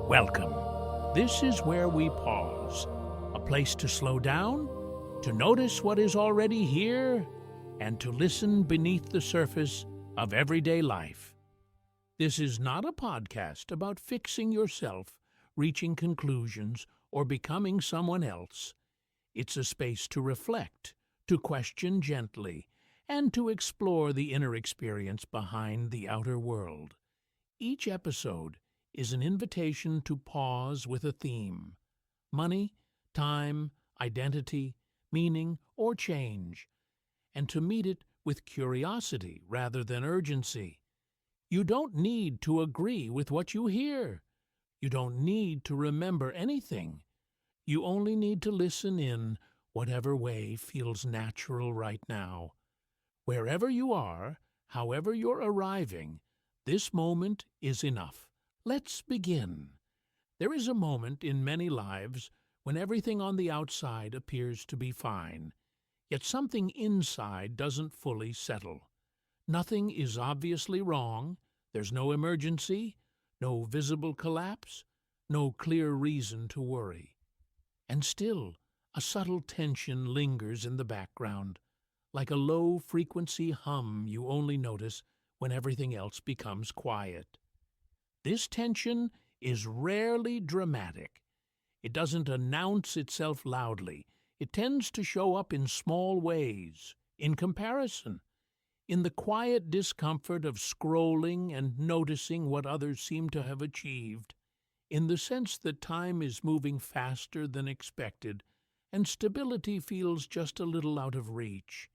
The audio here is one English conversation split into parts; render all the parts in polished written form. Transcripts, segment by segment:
Welcome. This is where we pause, a place to slow down, to notice what is already here, and to listen beneath the surface of everyday life. This is not a podcast about fixing yourself, reaching conclusions, or becoming someone else. It's a space to reflect, to question gently, and to explore the inner experience behind the outer world. Each episode is an invitation to pause with a theme: money, time, identity, meaning, or change, and to meet it with curiosity rather than urgency. You don't need to agree with what you hear. You don't need to remember anything. You only need to listen in whatever way feels natural right now. Wherever you are, however you're arriving, this moment is enough. Let's begin. There is a moment in many lives when everything on the outside appears to be fine, yet something inside doesn't fully settle. Nothing is obviously wrong. There's no emergency, no visible collapse, no clear reason to worry. And still, a subtle tension lingers in the background, like a low-frequency hum you only notice when everything else becomes quiet. This tension is rarely dramatic. It doesn't announce itself loudly. It tends to show up in small ways, in comparison, in the quiet discomfort of scrolling and noticing what others seem to have achieved, in the sense that time is moving faster than expected and stability feels just a little out of reach,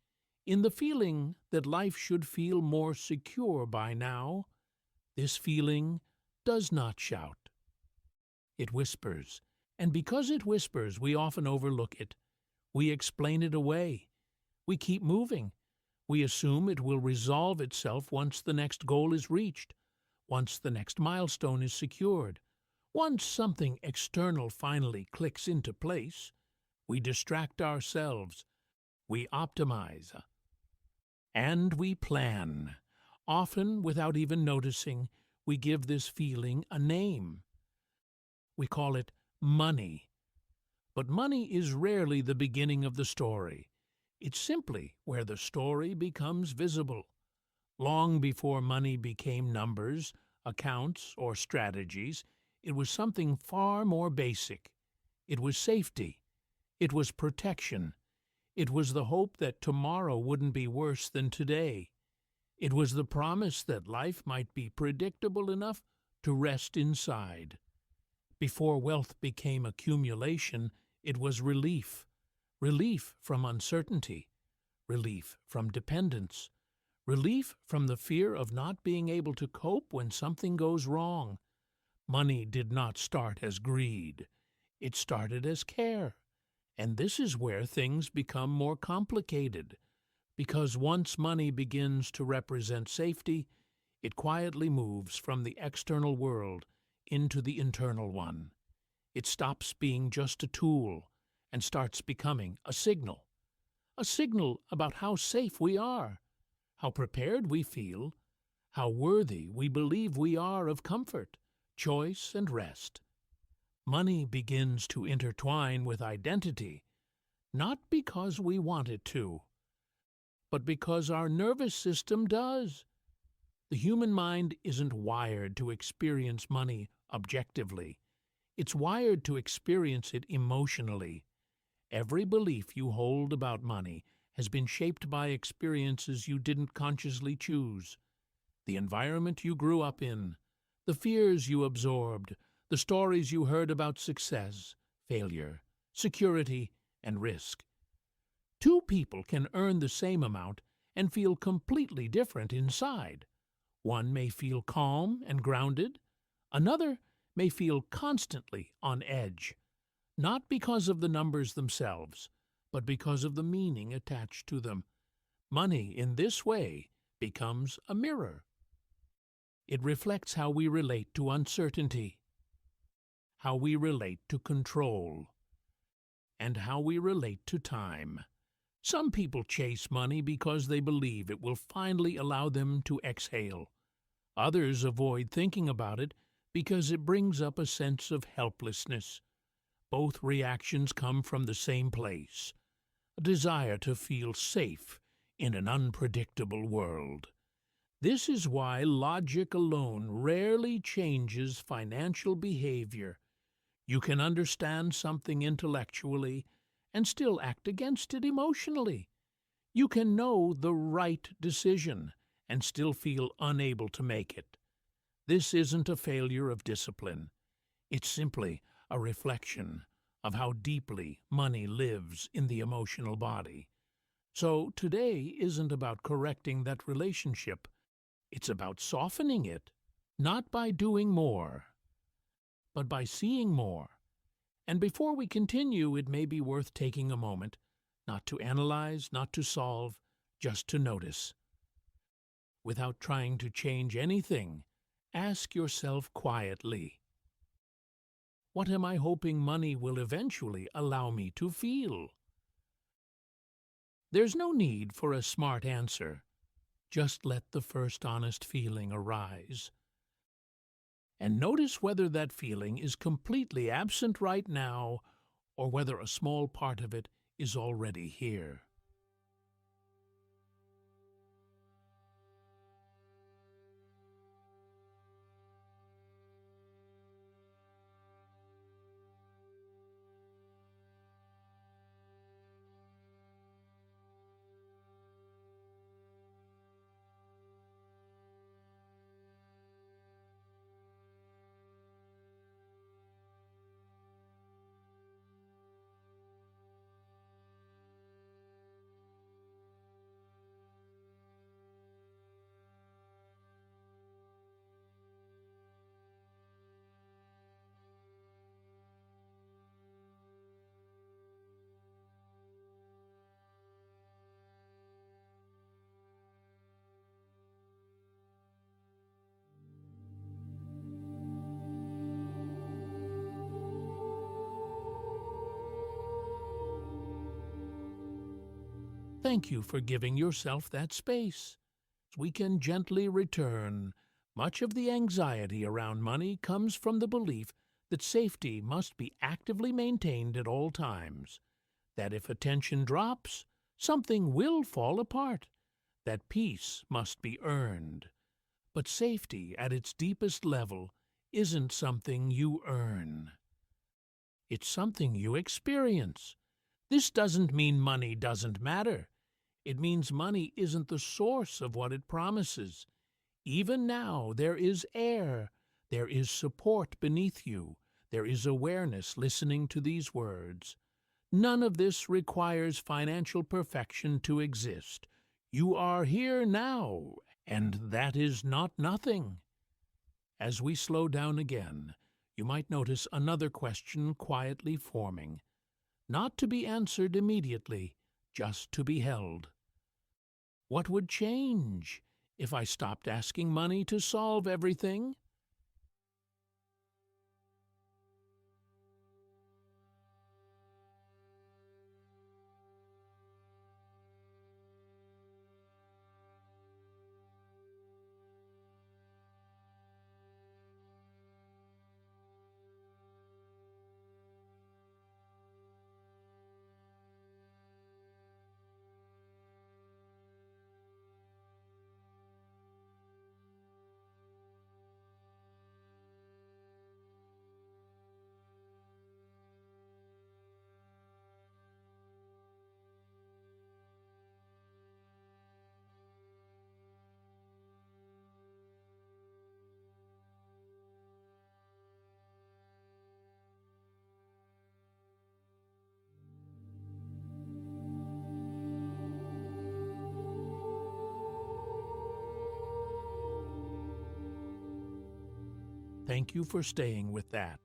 in the feeling that life should feel more secure by now. This feeling does not shout. It whispers, and because it whispers, we often overlook it. We explain it away. We keep moving. We assume it will resolve itself once the next goal is reached, once the next milestone is secured, once something external finally clicks into place. We distract ourselves. We optimize. And we plan. Often, without even noticing, we give this feeling a name. We call it money. But money is rarely the beginning of the story. It's simply where the story becomes visible. Long before money became numbers, accounts, or strategies, it was something far more basic. It was safety. It was protection. It was the hope that tomorrow wouldn't be worse than today. It was the promise that life might be predictable enough to rest inside. Before wealth became accumulation, it was relief. Relief from uncertainty. Relief from dependence. Relief from the fear of not being able to cope when something goes wrong. Money did not start as greed. It started as care. And this is where things become more complicated. Because once money begins to represent safety, it quietly moves from the external world into the internal one. It stops being just a tool and starts becoming a signal about how safe we are, how prepared we feel, how worthy we believe we are of comfort, choice, and rest. Money begins to intertwine with identity, not because we want it to, but because our nervous system does. The human mind isn't wired to experience money objectively. It's wired to experience it emotionally. Every belief you hold about money has been shaped by experiences you didn't consciously choose. The environment you grew up in, the fears you absorbed, the stories you heard about success, failure, security, and risk. Two people can earn the same amount and feel completely different inside. One may feel calm and grounded. Another may feel constantly on edge, not because of the numbers themselves, but because of the meaning attached to them. Money, in this way, becomes a mirror. It reflects how we relate to uncertainty, how we relate to control, and how we relate to time. Some people chase money because they believe it will finally allow them to exhale. Others avoid thinking about it because it brings up a sense of helplessness. Both reactions come from the same place, a desire to feel safe in an unpredictable world. This is why logic alone rarely changes financial behavior. You can understand something intellectually and still act against it emotionally. You can know the right decision and still feel unable to make it. This isn't a failure of discipline. It's simply a reflection of how deeply money lives in the emotional body. So today isn't about correcting that relationship. It's about softening it, not by doing more, but by seeing more. And before we continue, it may be worth taking a moment, not to analyze, not to solve, just to notice. Without trying to change anything, ask yourself quietly, what am I hoping money will eventually allow me to feel? There's no need for a smart answer. Just let the first honest feeling arise. And notice whether that feeling is completely absent right now or whether a small part of it is already here. Thank you for giving yourself that space. We can gently return. Much of the anxiety around money comes from the belief that safety must be actively maintained at all times, that if attention drops, something will fall apart, that peace must be earned. But safety at its deepest level isn't something you earn. It's something you experience. This doesn't mean money doesn't matter. It means money isn't the source of what it promises. Even now, there is air, there is support beneath you, there is awareness listening to these words. None of this requires financial perfection to exist. You are here now, and that is not nothing. As we slow down again, you might notice another question quietly forming, not to be answered immediately, just to be held. What would change if I stopped asking money to solve everything? Thank you for staying with that.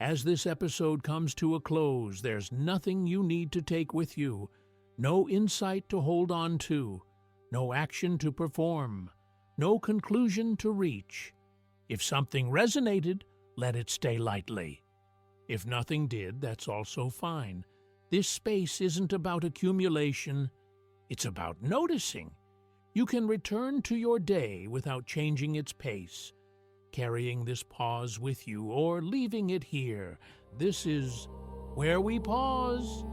As this episode comes to a close, there's nothing you need to take with you, no insight to hold on to, no action to perform, no conclusion to reach. If something resonated, let it stay lightly. If nothing did, that's also fine. This space isn't about accumulation, it's about noticing. You can return to your day without changing its pace. carrying this pause with you or leaving it here. This is where we pause